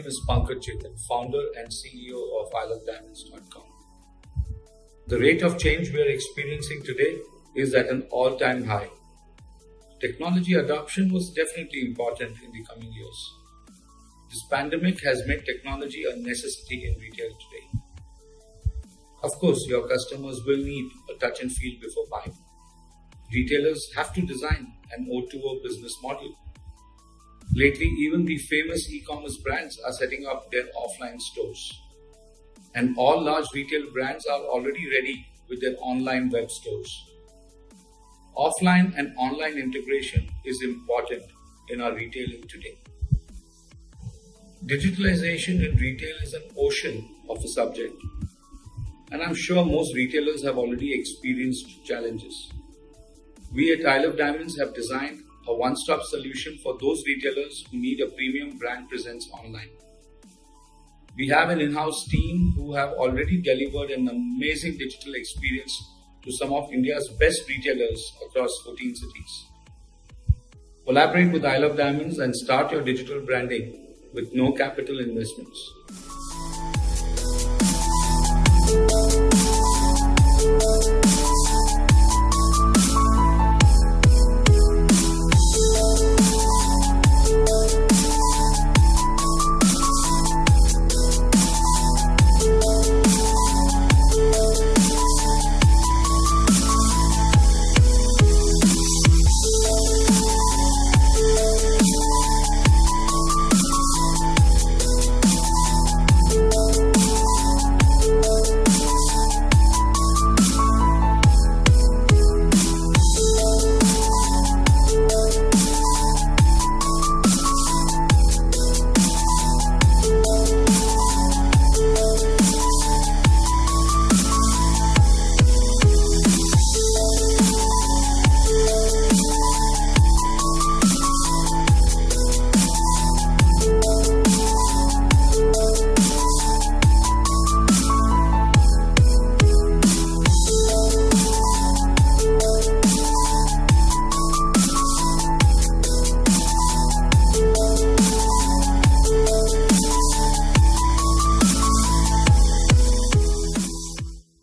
is Pankaj Chetan, founder and CEO of ilovediamonds.com. The rate of change we are experiencing today is at an all-time high. Technology adoption was definitely important in the coming years. This pandemic has made technology a necessity in retail today. Of course, your customers will need a touch and feel before buying. Retailers have to design an O2O business model. Lately, even the famous e-commerce brands are setting up their offline stores. And all large retail brands are already ready with their online web stores. Offline and online integration is important in our retailing today. Digitalization in retail is an ocean of a subject, and I'm sure most retailers have already experienced challenges. We at I Love Diamonds have designed a one-stop solution for those retailers who need a premium brand presence online. We have an in-house team who have already delivered an amazing digital experience to some of India's best retailers across 14 cities. Collaborate with I Love Diamonds and start your digital branding with no capital investments.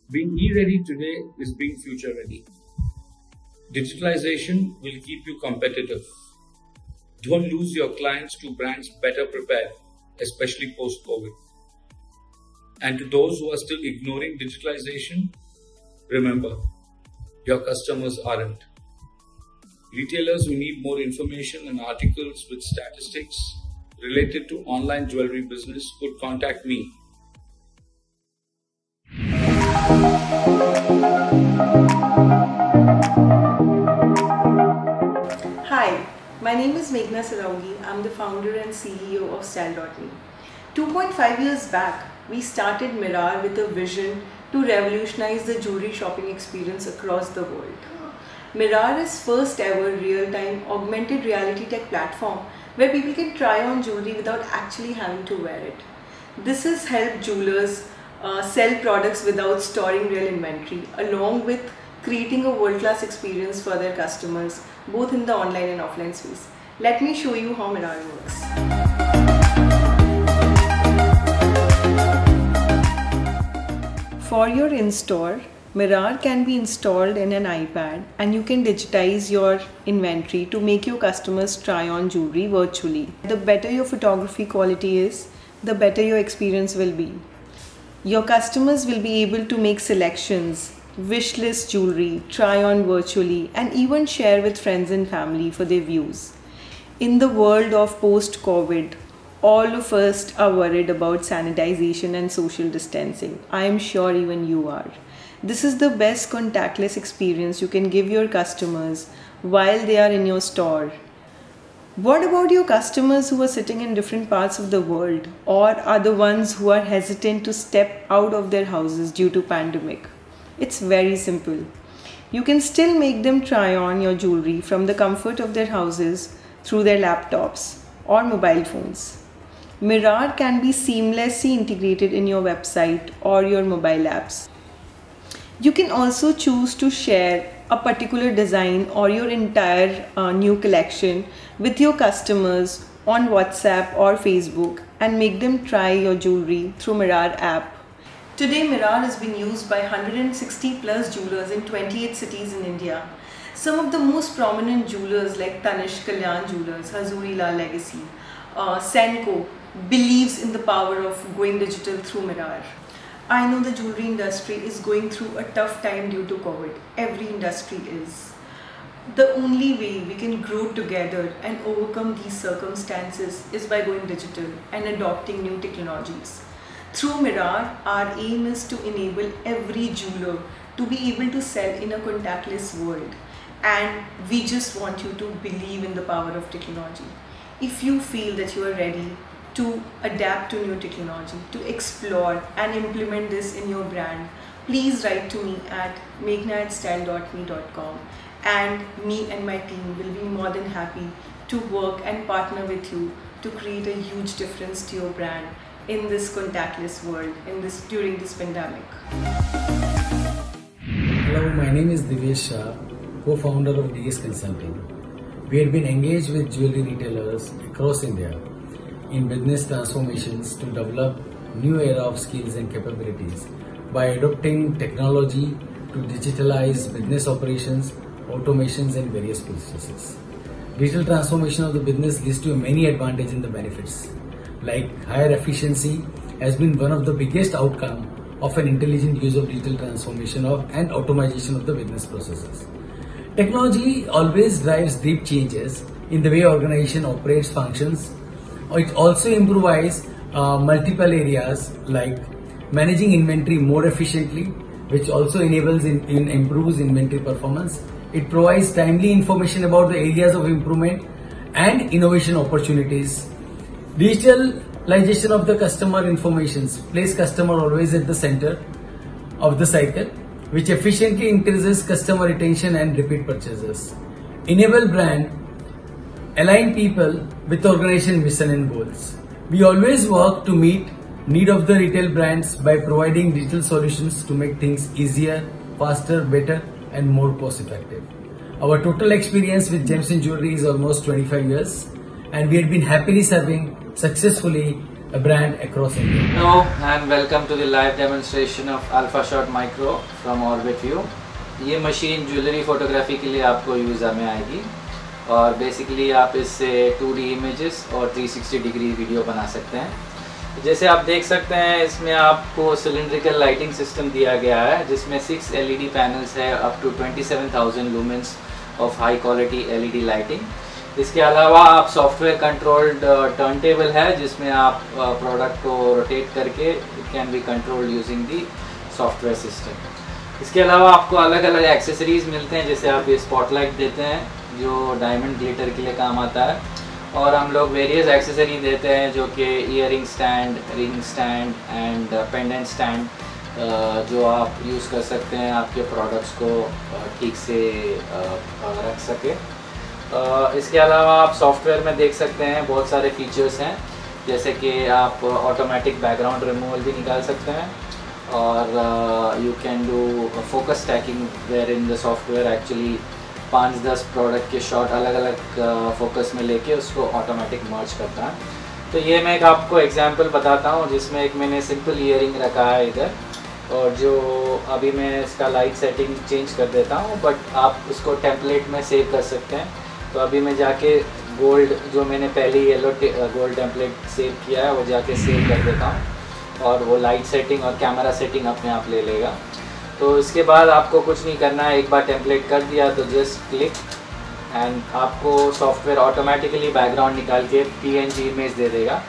Being e-ready today is being future-ready. Digitalization will keep you competitive. Don't lose your clients to brands better prepared, especially post-COVID. And to those who are still ignoring digitalization, remember, your customers aren't. Retailers who need more information and articles with statistics related to online jewelry business could contact me. Hi, my name is Meghna Saraugi. I'm the founder and CEO of Style.me. 2.5 years back, we started Mirar with a vision to revolutionize the jewelry shopping experience across the world. Mirar is first ever real-time augmented reality tech platform where people can try on jewelry without actually having to wear it. This has helped jewelers sell products without storing real inventory, along with creating a world-class experience for their customers, both in the online and offline space. Let me show you how Mirar works. For your in-store, Mirar can be installed in an iPad and you can digitize your inventory to make your customers try on jewelry virtually. The better your photography quality is, the better your experience will be. Your customers will be able to make selections, wish list jewelry, try on virtually, and even share with friends and family for their views. In the world of post-COVID, all of us are worried about sanitization and social distancing. I am sure even you are. This is the best contactless experience you can give your customers while they are in your store. What about your customers who are sitting in different parts of the world or are the ones who are hesitant to step out of their houses due to pandemic? It's very simple. You can still make them try on your jewelry from the comfort of their houses through their laptops or mobile phones. Mirar can be seamlessly integrated in your website or your mobile apps. You can also choose to share a particular design or your entire new collection with your customers on WhatsApp or Facebook and make them try your jewelry through Mirar app. Today, Mirar is being used by 160 plus jewelers in 28 cities in India. Some of the most prominent jewelers like Tanishq, Kalyan Jewelers, Hazuri La Legacy, Senco believes in the power of going digital through Mirar. I know the jewelry industry is going through a tough time due to COVID. Every industry is. The only way we can grow together and overcome these circumstances is by going digital and adopting new technologies. Through Mirar, our aim is to enable every jeweler to be able to sell in a contactless world. And we just want you to believe in the power of technology. If you feel that you are ready to adapt to new technology, to explore and implement this in your brand, please write to me at meghna@style.me.com, and me and my team will be more than happy to work and partner with you to create a huge difference to your brand in this contactless world, during this pandemic. Hello, my name is Divyesh Shah, co-founder of DS Consulting. We have been engaged with jewelry retailers across India in business transformations to develop new era of skills and capabilities by adopting technology to digitalize business operations, automations and various processes. Digital transformation of the business leads to many advantages and the benefits, like higher efficiency has been one of the biggest outcome of an intelligent use of digital transformation and automation of the business processes. Technology always drives deep changes in the way organization operates functions. It also improves multiple areas like managing inventory more efficiently, which also enables improves inventory performance. It provides timely information about the areas of improvement and innovation opportunities. Digitalization of the customer informations place customer always at the center of the cycle, which efficiently increases customer retention and repeat purchases. Enable brand, align people with organization mission and goals. We always work to meet need of the retail brands by providing digital solutions to make things easier, faster, better and more cost effective. Our total experience with gems and jewelry is almost 25 years and we have been happily serving successfully a brand across India. Hello and welcome to the live demonstration of Alpha Shot Micro from Orbit View. ये machine jewellery photography के लिए आपको use में आएगी और basically आप इससे 2D images और 360 डिग्री वीडियो बना सकते हैं। जैसे आप देख सकते हैं इसमें आपको सिलिंड्रिकल लाइटिंग सिस्टम दिया गया है जिसमें 6 LED पैनल्स है up to 27,000 lumens of high quality LED lighting. इसके अलावा आप सॉफ्टवेयर कंट्रोल्ड टर्न टेबल है जिसमें आप प्रोडक्ट को रोटेट करके it can be controlled using the software system. इसके अलावा आपको अलग अलग एक्सेसरीज मिलते हैं, जैसे आप ये स्पॉटलाइट देते हैं जो डायमंड ग्लिटर के लिए काम आता है, और हम लोग वेरियस एक्सेसरी देते हैं जो कि earring stand, ring stand and pendant stand जो आप यूज़ कर सकते हैं आपके प्रोडक्ट्स को ठीक से रख सके। इसके अलावा आप सॉफ्टवेयर में देख सकते हैं बहुत सारे फीचर्स हैं, जैसे कि आप ऑटोमेटिक बैकग्राउंड रिमूवल भी निकाल सकते हैं और you can do focus stacking where in the software actually 5-10 product के शॉट अलग अलग फोकस में लेके उसको ऑटोमेटिक मर्ज करता है। तो ये मैं एक आपको एग्जांपल बताता हूँ जिसमें एक मैंने सिंपल ईयरिंग रखा है इधर, और जो अभी मैं इसका लाइट सेटिंग चेंज कर देता हूँ, बट आप उसको टेम्पलेट में सेव कर सकते हैं। तो अभी मैं जाके गोल्ड जो मैंने पहले येलो गोल्ड टेम्पलेट सेव किया है वो जाके सेव कर देता हूँ और वो लाइट सेटिंग और कैमरा सेटिंग अपने आप ले लेगा। तो इसके बाद आपको कुछ नहीं करना है, एक बार टेम्पलेट कर दिया तो जस्ट क्लिक एंड आपको सॉफ्टवेयर ऑटोमेटिकली बैकग्राउंड निकाल के PNG इमेज दे देगा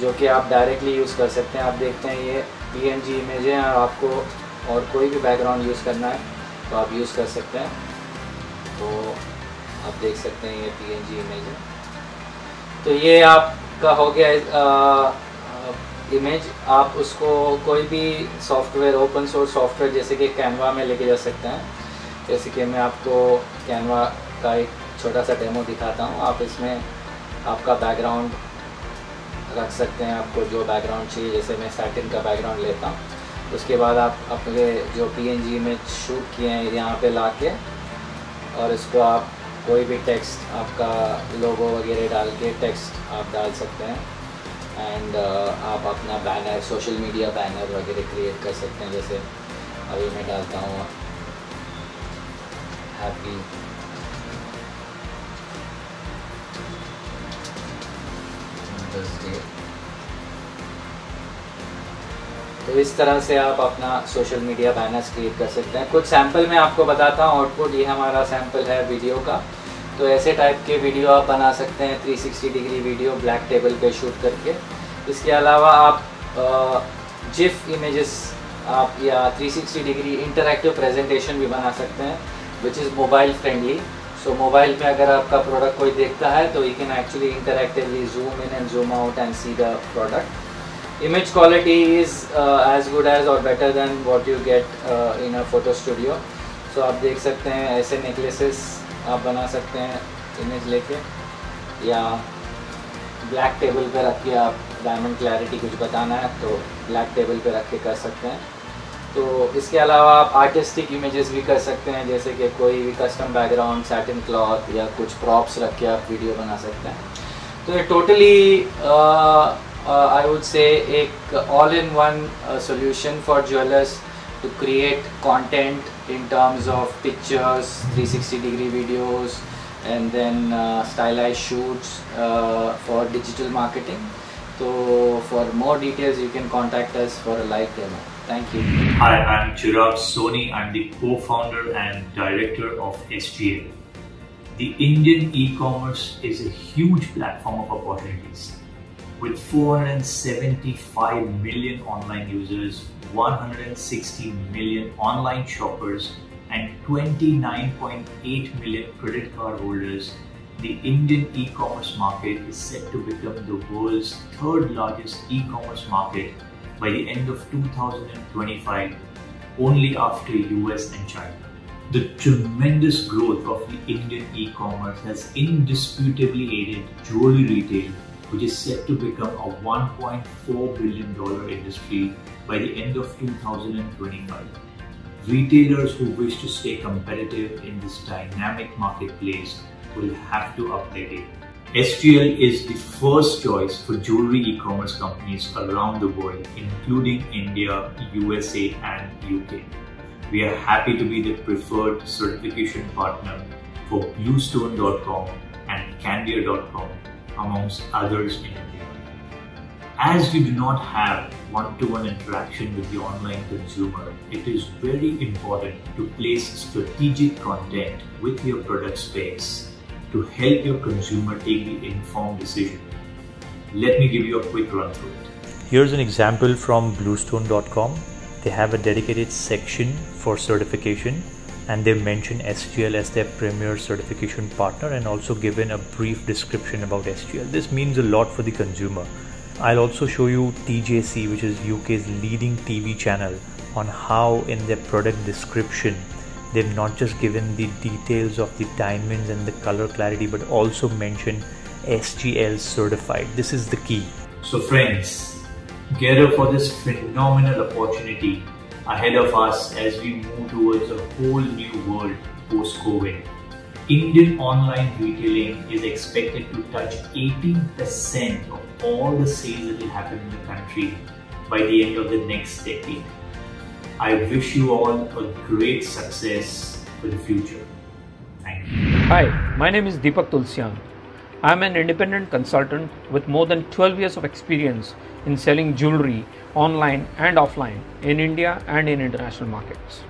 जो कि आप डायरेक्टली यूज़ कर सकते हैं। आप देखते हैं ये PNG इमेज है और आपको और कोई भी बैकग्राउंड यूज़ करना है तो आप यूज़ कर सकते हैं। तो आप देख सकते हैं ये PNG इमेज है। तो ये आपका हो गया इमेज। आप उसको कोई भी सॉफ्टवेयर, ओपन सोर्स सॉफ्टवेयर जैसे कि कैनवा में लेके जा सकते हैं। जैसे कि मैं आपको कैनवा का एक छोटा सा डेमो दिखाता हूँ। आप इसमें आपका बैकग्राउंड रख सकते हैं, आपको जो बैकग्राउंड चाहिए, जैसे मैं सैटिन का बैकग्राउंड लेता हूँ। उसके बाद आप अपने जो PNG इमेज शूट किए हैं यहाँ पे ला के और इसको आप कोई भी टेक्स्ट आपका लोगो वगैरह डाल के टेक्स्ट आप डाल सकते हैं एंड आप अपना बैनर, सोशल मीडिया बैनर वगैरह क्रिएट कर सकते हैं। जैसे अभी मैं डालता हूँ हैप्पी मदर्स डे। तो इस तरह से आप अपना सोशल मीडिया बैनर्स क्रिएट कर सकते हैं। कुछ सैंपल मैं आपको बताता हूँ आउटपुट। ये हमारा सैंपल है वीडियो का। तो ऐसे टाइप के वीडियो आप बना सकते हैं, 360 डिग्री वीडियो ब्लैक टेबल पे शूट करके। इसके अलावा आप जिफ इमेजेस आप या 360 डिग्री इंटरैक्टिव प्रेजेंटेशन भी बना सकते हैं which is mobile friendly. So mobile में अगर आपका प्रोडक्ट कोई देखता है तो you can actually interactively zoom in and zoom out and see the product. Image quality is as good as or better than what you get in a photo studio. So आप देख सकते हैं ऐसे necklaces आप बना सकते हैं image लेके, या ब्लैक टेबल पे रख के आप डायमंड क्लैरिटी कुछ बताना है तो ब्लैक टेबल पे रख के कर सकते हैं। तो इसके अलावा आप आर्टिस्टिक इमेजेस भी कर सकते हैं, जैसे कि कोई भी कस्टम बैकग्राउंड, सैटिन क्लॉथ या कुछ प्रॉप्स रख के आप वीडियो बना सकते हैं। तो ये टोटली I would say एक all-in-one solution for jewelers to create content in terms of pictures, 360 degree videos, and then stylized shoots for digital marketing. So for more details you can contact us for a live demo. Thank you. Hi, I'm Chirag Soni. I'm the co-founder and director of SGL. The Indian e-commerce is a huge platform of opportunities. With 475 million online users, 160 million online shoppers, and 29.8 million credit card holders, the Indian e-commerce market is set to become the world's third largest e-commerce market by the end of 2025, only after US and China. The tremendous growth of the Indian e-commerce has indisputably aided jewelry retail, which is set to become a $1.4 billion industry by the end of 2025. Retailers who wish to stay competitive in this dynamic marketplace will have to up their game. SGL is the first choice for jewelry e-commerce companies around the world, including India, USA and UK. We are happy to be the preferred certification partner for Bluestone.com and Candia.com, amongst others in India. As we do not have one-to-one interaction with the online consumer, it is very important to place strategic content with your product specs to help your consumer take the informed decision. Let me give you a quick run through it. Here's an example from Bluestone.com. They have a dedicated section for certification, and they mention SGL as their premier certification partner and also given a brief description about SGL. This means a lot for the consumer. I'll also show you TJC, which is UK's leading TV channel, on how in their product description they've not just given the details of the diamonds and the color clarity but also mentioned SGL certified. This is the key. So friends, get up for this phenomenal opportunity ahead of us as we move towards a whole new world post-COVID. Indian online retailing is expected to touch 18% of all the sales that will happen in the country by the end of the next decade. I wish you all a great success for the future. Thank you. Hi, my name is Deepak Tulsian. I am an independent consultant with more than 12 years of experience in selling jewelry online and offline in India and in international markets.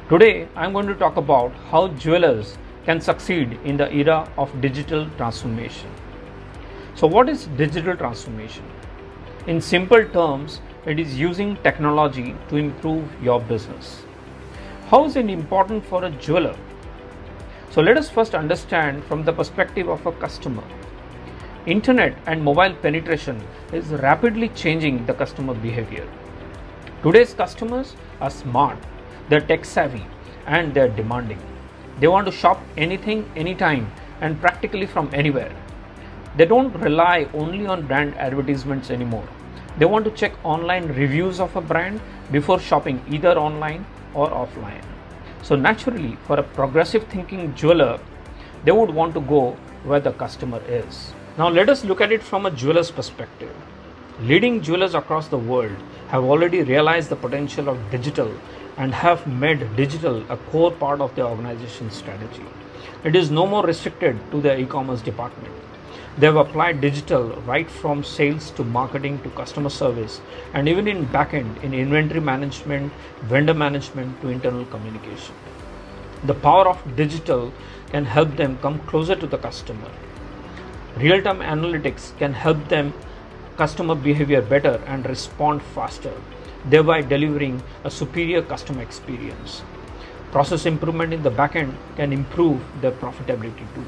Today, I am going to talk about how jewelers can succeed in the era of digital transformation. So what is digital transformation? In simple terms, it is using technology to improve your business. How is it important for a jeweler? So let us first understand from the perspective of a customer. Internet and mobile penetration is rapidly changing the customer behavior. Today's customers are smart, they're tech savvy, and they're demanding. They want to shop anything, anytime, and practically from anywhere. They don't rely only on brand advertisements anymore. They want to check online reviews of a brand before shopping either online or offline. So naturally, for a progressive thinking jeweler, they would want to go where the customer is. Now let us look at it from a jeweler's perspective. Leading jewelers across the world have already realized the potential of digital and have made digital a core part of their organization's strategy. It is no more restricted to their e-commerce department. They have applied digital right from sales to marketing to customer service, and even in backend in inventory management, vendor management to internal communication. The power of digital can help them come closer to the customer. Real-time analytics can help them customer behavior better and respond faster, thereby delivering a superior customer experience. Process improvement in the backend can improve their profitability too.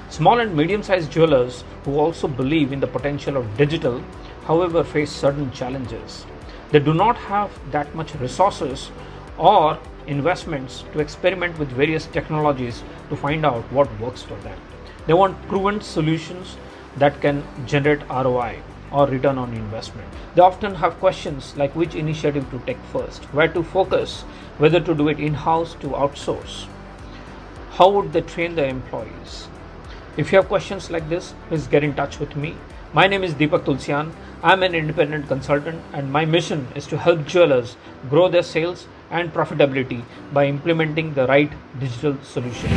Small and medium-sized jewelers who also believe in the potential of digital, however, face certain challenges. They do not have that much resources or investments to experiment with various technologies to find out what works for them. They want proven solutions that can generate ROI or return on investment. They often have questions like which initiative to take first, where to focus, whether to do it in-house to outsource. How would they train their employees? If you have questions like this, please get in touch with me. My name is Deepak Tulsian. I'm an independent consultant, and my mission is to help jewelers grow their sales and profitability by implementing the right digital solution.